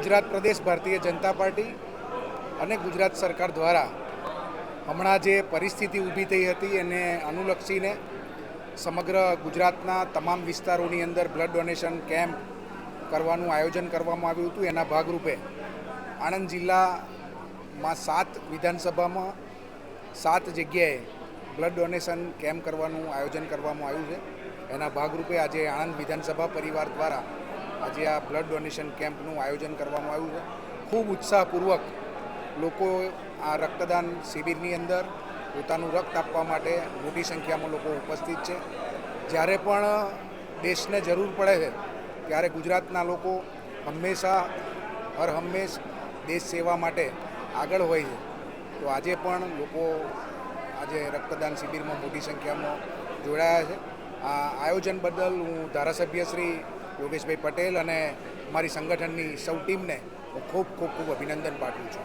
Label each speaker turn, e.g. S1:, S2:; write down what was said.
S1: ગુજરાત પ્રદેશ Bharatiya Janata party અને ગુજરાત સરકાર દ્વારા હમણાં જે પરિસ્થિતિ ઊભી થઈ હતી એને અનુલક્ષીને સમગ્ર ગુજરાતના તમામ વિસ્તારોની અંદર બ્લડ ડોનેશન કેમ્પ કરવાનું આયોજન કરવામાં આવ્યું હતું। એના ભાગરૂપે આણંદ જિલ્લામાં 7 વિધાનસભામાં 7 જગ્યાએ બ્લડ ડોનેશન કેમ્પ કરવાનું આયોજન કરવામાં આવ્યું છે। એના ભાગરૂપે આજે આણંદ વિધાનસભા પરિવાર દ્વારા આજે આ બ્લડ ડોનેશન કેમ્પનું આયોજન કરવામાં આવ્યું છે। ખૂબ ઉત્સાહપૂર્વક લોકો આ રક્તદાન શિબિરની અંદર પોતાનું રક્ત આપવા માટે મોટી સંખ્યામાં લોકો ઉપસ્થિત છે। જ્યારે પણ દેશને જરૂર પડે છે ત્યારે ગુજરાતના લોકો હંમેશા હર હંમેશ દેશ સેવા માટે આગળ હોય છે। તો આજે પણ લોકો આજે રક્તદાન શિબિરમાં મોટી સંખ્યામાં જોડાયા છે। આ આયોજન બદલ હું ધારાસભ્ય શ્રી યોગેશભાઈ પટેલ અને મારી સંગઠનની સૌ ટીમને હું ખૂબ અભિનંદન પાઠવું છું।